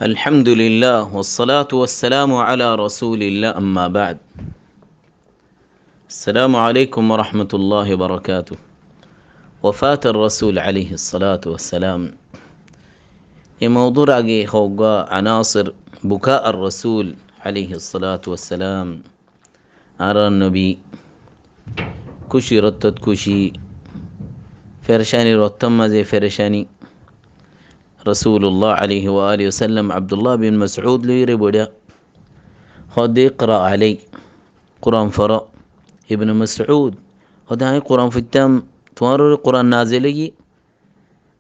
الحمد لله والصلاة والسلام على رسول الله أما بعد. السلام عليكم ورحمة الله وبركاته. وفاة الرسول عليه الصلاة والسلام. موضوع خوغا عناصر بكاء الرسول عليه الصلاة والسلام. أرى النبي كشي رتت كشي فرشاني رتم زي فرشاني رسول الله عليه وآله وسلم. عبد الله بن مسعود لي بودا خد يقرأ علي قرآن فرا ابن مسعود خد هاي قرآن في التام تمرر قرآن نازلي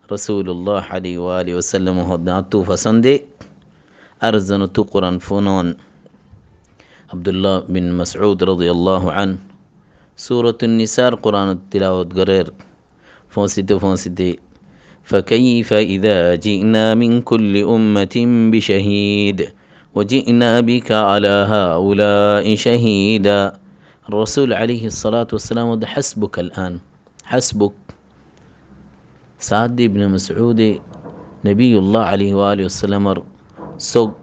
رسول الله عليه وآله وسلم خد ناتو فسندي أرزن تو قرآن فنون. عبد الله بن مسعود رضي الله عنه سورة النساء قرآن التلاوة قرير فونسيتي فكيف إذا جئنا من كل أمة بشهيد وجئنا بك على هؤلاء شهيدا. الرسول عليه الصلاة والسلام حسبك الآن حسبك. سعد بن مسعود نبي الله عليه وآله وسلم سوق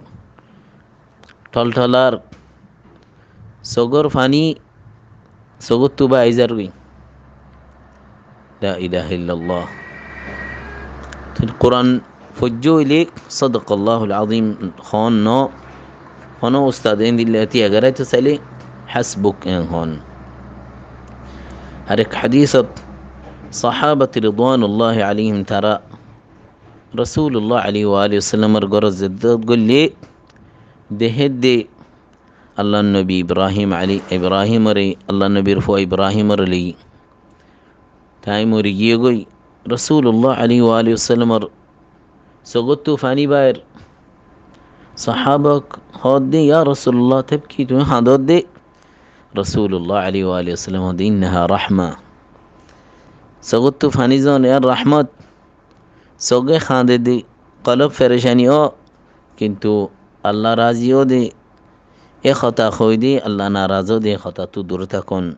تلتلار سوغر فاني سوغت تبا إزروي. لا إله إلا الله. القرآن فجو إليك صدق الله العظيم. خاننا أستاذين دلاتي أقرأت تسألي حسبك إن هون هرك حديثة صحابة رضوان الله عليهم ترى رسول الله عليه وآله وسلم رقرز تقول لي دهد الله النبي إبراهيم ري الله النبي رفو إبراهيم رلي تايمو ريجيغوي رسول الله عليه وآله وسلم سقطت فاني باير صحابك هادي يا رسول الله تبكي تو هادي رسول الله عليه وآله وسلم هادي إنها رحمة. سقطت فاني زون يا رحمت سوغي خاندي دي قلب فرشاني كنتو الله راضيو دي اي خطا خوي دي الله ناراضو دي خطا تو درتكن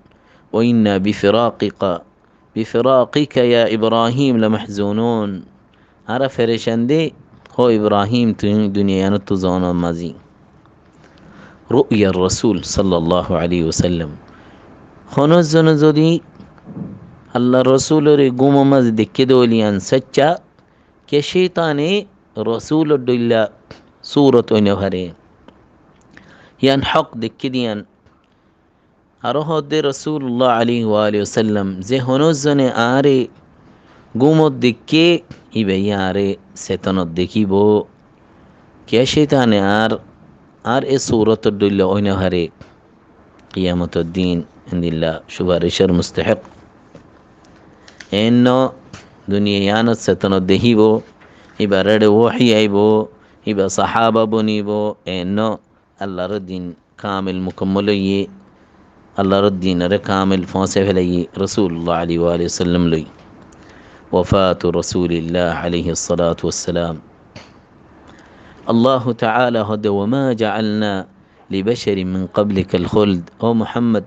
وإنا بفراقك يا إبراهيم لمحزونون. أرى فرشندي هو إبراهيم دنيا نتزون مازي. رؤيا الرسول صلى الله عليه وسلم خنوز زنزودي الله الرسول رقوم مز دكدوليان سچا كشيطاني رسول الدولة سورة نهرين ين حق دكديان أروه دي رسول الله عليه وآله وسلم زي هنوزن آري قومو دكي إبايا آري ستنو دكي بو كيا شيطان آر إي سورة الدولة أين هري قيامة الدين عند الله شبارشر مستحق إنو دنيا يانت ستنو دهي بو إبا رد وحي أي بو إبا صحابة بني بو إنو الله ردين كامل مكمل الله ردين ركامل فانسف لي رسول الله عليه وآله وسلم لي. وفاة رسول الله عليه الصلاة والسلام. الله تعالى هدى وما جعلنا لبشر من قبلك الخلد. أو محمد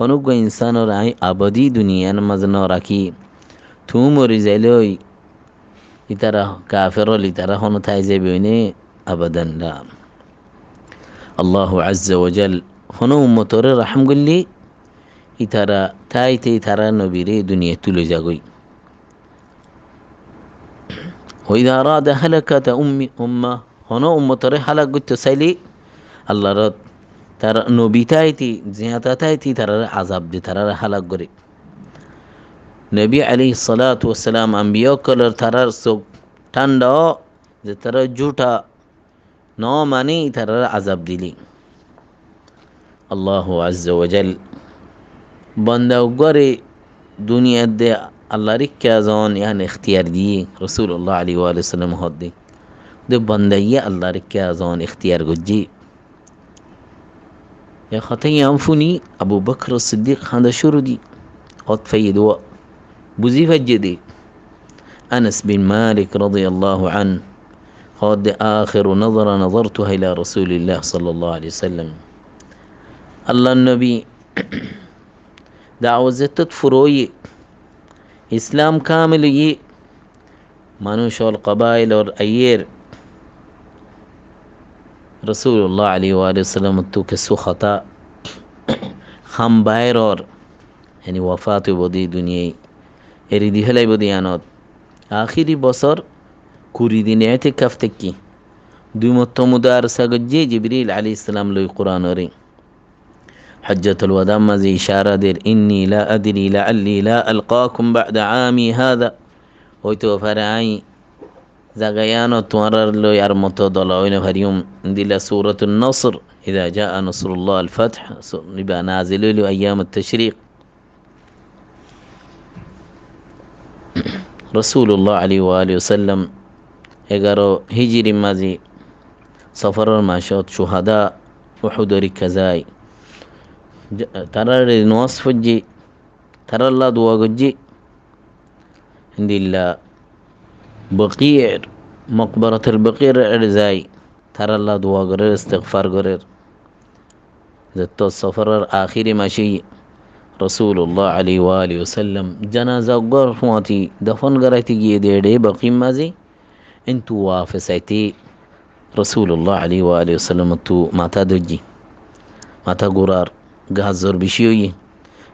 هنوغو إنسان رأي أبدي دنيا نمزنا ركي توم رزالوي لترى كافر لترى هنو تايزي بيني أبدا لا. الله عز وجل هنو مطور رحم قل لي إترى تايتي ترى نبيري دنيا تلو جاقوي. وإذا أراد هلكة أمة هنو مطور هلك قلت سيلي الله رد ترى نبي تايتي زيادة تايتي ترى عذاب دي ترى هلك قري. نبي عليه الصلاة والسلام أنبياء كلر ترى سوق تندو زي ترى جوتا نو ماني ترى عذاب دي. الله عز وجل بنده وقري دنيا دي الله ركازون يعني اختيار دي رسول الله عليه وآله وسلم هدي دي بنده الله ركازون اختيار قجي. يا خطي أنفني أبو بكر الصديق هذا شردي قد فيدوا بزيف الجدي. أنس بن مالك رضي الله عنه قد آخر نظرتها إلى رسول الله صلى الله عليه وسلم. الله النبي دعوة زتت فروي إسلام كامل يي মানুষ অল কবাইল ওর আইয়ের Rasulullah alaihi wa sallam tu kesu khata kham bayror yani wafat bodi duniyai eri dihelai bodi anot akhiri bosor kuri din i'tikaf tekki দুইমত্ত মুদারসা গজ্জে জিবরিল আলাইহিস সালাম লই কুরআনরে হজ্জাতুল ওয়াদা মাঝে ইশারা দের ইন্নী লা আদরি লাআল্লি লা আলকাকুম বা'দা আমী হাযা হয়তো ফারাই জাগায়ানো তোমার লই আর মতো দল হইনা ভারিয়ম দিলা সূরাতুন নসর ইযা জাআ নসরুল্লাহ আল ফাতহ নিবা নাজিল লি আইয়াম আত তাশরীক রাসূলুল্লাহ আলাইহি ওয়া আলিহি ওয়াসাল্লাম 11 হিজরি মাঝে সফরের মাসত শুহাদা উহুদরি কাজাই তারার নওয়াজ ফজি তারাল্লা দোয়া গজ্জি দিল্লা বকির মকবরাতুল বকির এরজাই তারাল্লা দোয়া করে ইস্তিগফার করে যত সফরের আখিরি মাসি রাসূলুল্লাহ আলাইহি ওয়া আলিহি ওয়াসাল্লাম জানাজা গর ফুয়াতি দফন করাইতে গিয়ে দেড়ে বকি মাঝে انتو وافسيتي رسول الله عليه وآله وسلم تو ماتا دجي ماتا غرار غازور بشيوي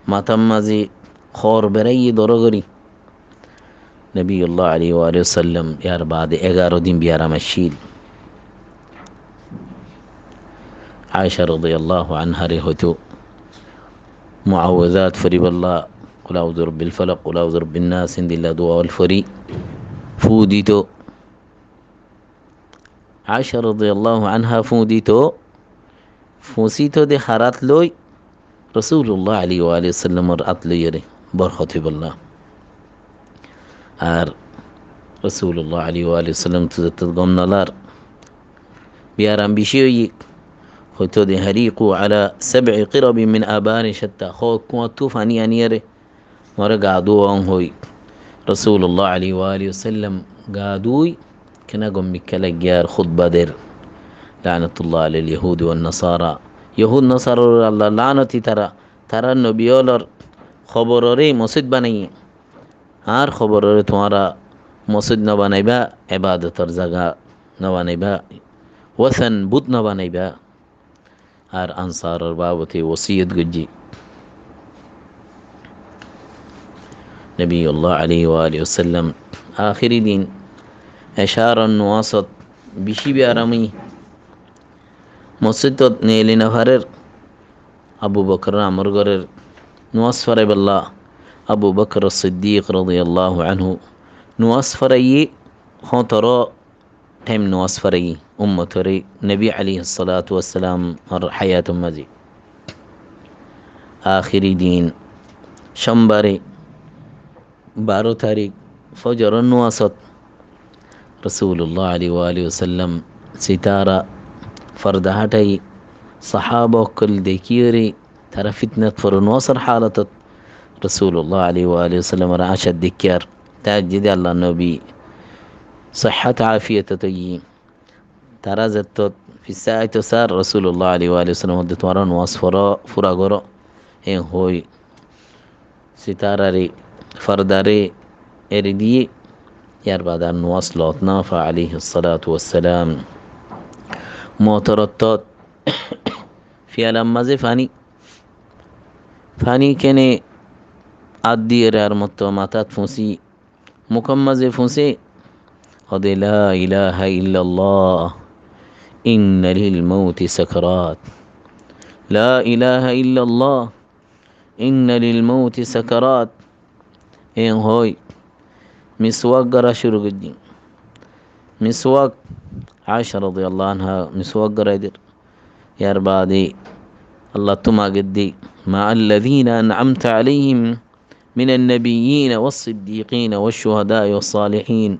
ماتا مازي خور بري درغري نبي الله عليه وآله وسلم يار بعد 11 دين بيارا مشيل عائشة رضي الله عنها رهتو معوذات فريب الله قل أعوذ برب الفلق قل أعوذ برب الناس عند الله دعاء الفري فوديتو عائشة رضي الله عنها فوسيتو دي خارات لوي رسول الله عليه وآله وسلم رأت ليري برخطب الله আর রাসূলুল্লাহ আলাইহি ওয়া আলিহি ওয়াসাল্লাম তো গমনালার বিয়ারাম বিষয়ই হয়তো দে হারিকু আলা সাব'i qirab min আবান শাত্তা খো কুয়াতু ফানি আনিয়ারে মরে গাদু অং হই রাসূলুল্লাহ আলাইহি ওয়া আলিহি ওয়াসাল্লাম গাদুই كنا قم بكلا جار خطبة در لعنة الله على اليهود والنصارى يهود نصارى الله لعنتي ترى النبي يولر خبروري مسجد بني আর খবররে তোমারা মসজিদ না বানাইবা ইবাদতের জায়গা না বানাইবা ওয়াসান বুত না বানাইবা আর আনসারের বাবতে ওসিয়ত গজ্জি নবিউল্লাহ আলাইহি ওয়া আলিহি ওয়াসাল্লাম আখিরি দিন এশারান ওয়াসাত বিশি বিয়ারামি মসজিদত নেলি নফরের আবু বকর আমর গরের নওয়াজ ফরাইবাল্লাহ আবু বকর সিদ্দিক রাদিয়াল্লাহু আনহু নওয়াজ ফরাই খতর টাইম নওয়াজ ফরাই উম্মতরে নবী আলাইহিস সালাতু ওয়াস সালাম আর হায়াতুম মাজি আখিরি দিন সোমবারে 12 তারিখ ফজর নওয়াজত রাসূলুল্লাহ আলাইহি ওয়া আলিহি ওয়াসাল্লাম সিতারা ফরদাহাটাই সাহাবা কল দেখিয়ে তারা ফিতনাত ফরনওয়াসর হালাতত রাসূলুল্লাহ আলাইহি ওয়া আলিহি ওয়াসাল্লাম আশাদ দিকিয়ার তাজিদ আল্লাহ নবী صحة عافية تجي ترى زت في الساعة صار رسول الله عليه وآله وسلم ودت وران واسفرا فراغرا إن هوي ستارة ري فرداري إردي يرباد أن وصلتنا فعليه الصلاة والسلام معترضات في ألم فاني كني أدي رار متوماتات فوسي مكمز فوسي قد لا إله إلا الله إن للموت سكرات لا إله إلا الله إن للموت سكرات إن هوي مسواك قرا شروع الدين مسواك عائشة رضي الله عنها مسواك قرا يدر يا ربادي الله تما قدي مع الذين أنعمت عليهم من النبيين والصديقين والشهداء والصالحين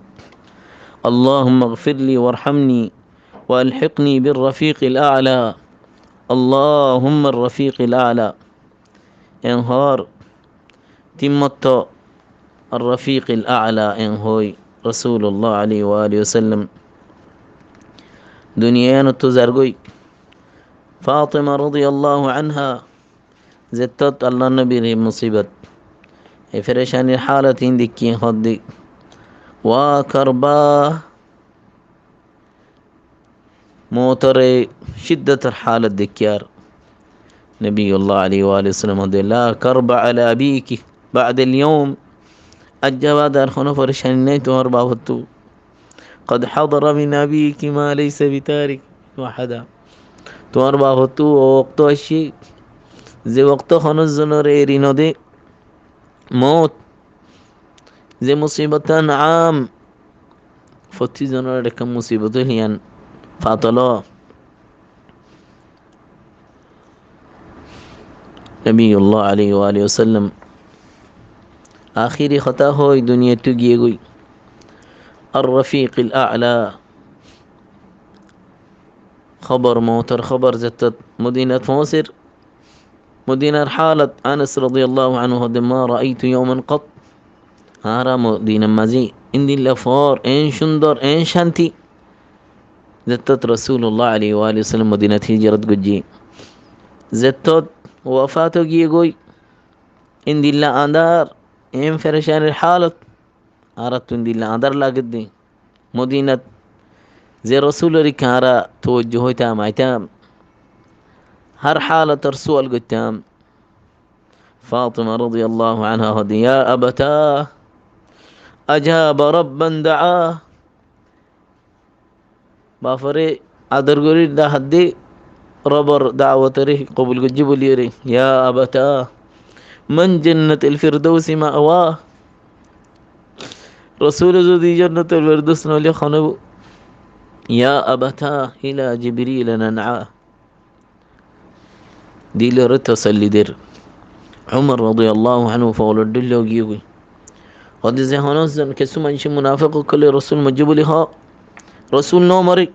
اللهم اغفر لي وارحمني والحقني بالرفيق الأعلى اللهم الرفيق الأعلى انهار تمت الرفيق الأعلى انهوي رسول الله عليه وآله وسلم دنيا نتزرقوي فاطمة رضي الله عنها زتت الله النبي مصيبة فرشان الحالة عندك وكرباه موتر شدة الحالة الدكيار نبي الله عليه وآله وسلم لا كرب على أبيك بعد اليوم الجواد أرخنا فرشان نيتو أربعة قد حضر من أبيك ما ليس بتارك وحدا تو أربعة وقت الشيء زي وقت خنز زنور دي موت زي مصيبة عام فتي زنور لكم مصيبة هي فاطلا نبي الله عليه وآله وسلم آخری خطا ہوئی دنیا تو گئے گئی الرفيق الأعلى خبر موتر خبر زتت مدينة موسر مدينة حالة أنس رضي الله عنه ما رأيت يوما قط هارا مدينة مزي إندي لفار إن شندر إن شانتي زتت رسول الله عليه وآله وسلم مدينة هجرة قجي زتت وفاته جيغوي إندي لا أندار إن فرشان الحالة أردت إندي لا أندار لا قدي مدينة زي رسول ركارا توجهه تام هر حالة رسول قدام فاطمة رضي الله عنها هدي يا أبتاه أجاب ربا دعاه بافري أدرغوري دا هدي ربر دعوة ريه قبل قجيب ليري يا أبتاه من جنة الفردوس مأواه رسول زودي جنة الفردوس نولي خنبو يا أبتاه إلى جبريل ننعاه دي لرتا سلدر عمر رضي الله عنه فقال الدلو جيوي قد زي هنزن كسو منش منافق كل رسول مجيب لها رسول نومري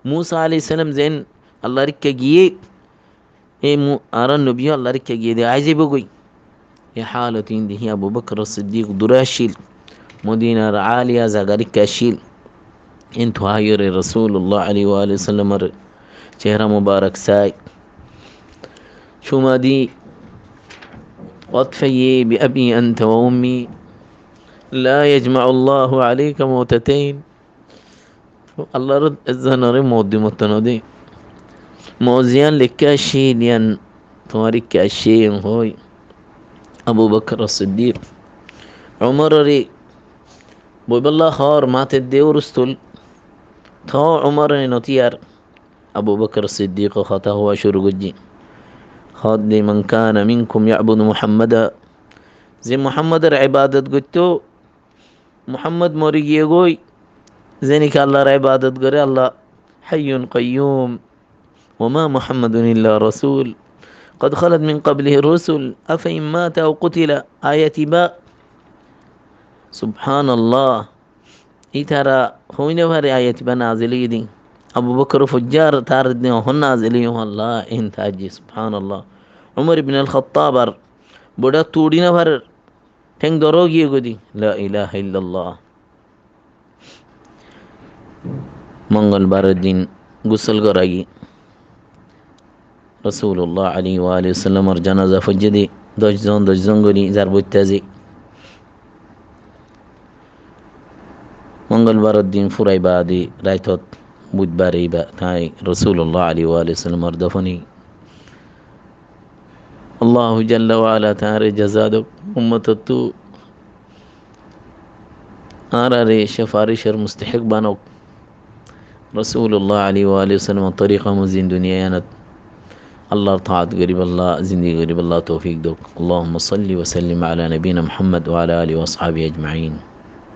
موسى عليه السلام زين الله ركا جيه أرى النبي الله ركا جيه دي عايزي بقوي يا حالتين دي هي أبو بكر الصديق دراشيل مدينة عالية زغاركا شيل انتو هاير رسول الله عليه وآله وسلم چهرة مبارك ساي شو ما دي وطفي بأبي أنت وأمي لا يجمع الله عليك موتتين الله رد الزنر موت متنودي موزيان لكاشيليان تمارك كاشين هوي أبو بكر الصديق عمر ري بوي بالله خار ما تدي ورستل تا عمر نتيار أبو بكر الصديق خطا هو شرقجي خاد من كان منكم يعبد محمدا زي محمد عبادة قلتو محمد موري يقوي زينك الله عبادة قري الله حي قيوم وما محمد إلا رسول قد خلت من قبله الرسل أفإن مات أو قتل آية باء سبحان الله ترى هون هر آية باء نازلي دي أبو بكر فجار تاردني وهن نازلي الله انت أجي سبحان الله عمر بن الخطاب بڑا توڑی نہ بھر ٹھنگ دروگی گودی لا الہ الا اللہ منگل بار دن غسل کراگی رسول الله عليه وآله وسلم جنازة فجدي دجزون غني زرب التازي منگل بار الدين فراي بعدي رايتوت بود باري با تاي رسول الله عليه وآله وسلم دفني الله جل وعلا تاري جزادك أمتتو آراري شفارش المستحق بانوك رسول الله عليه وآله وسلم طريقة مزين دنيا يانت الله طاعت قريب الله زندي قريب الله توفيق دوك اللهم صل وسلم على نبينا محمد وعلى آله وأصحابه أجمعين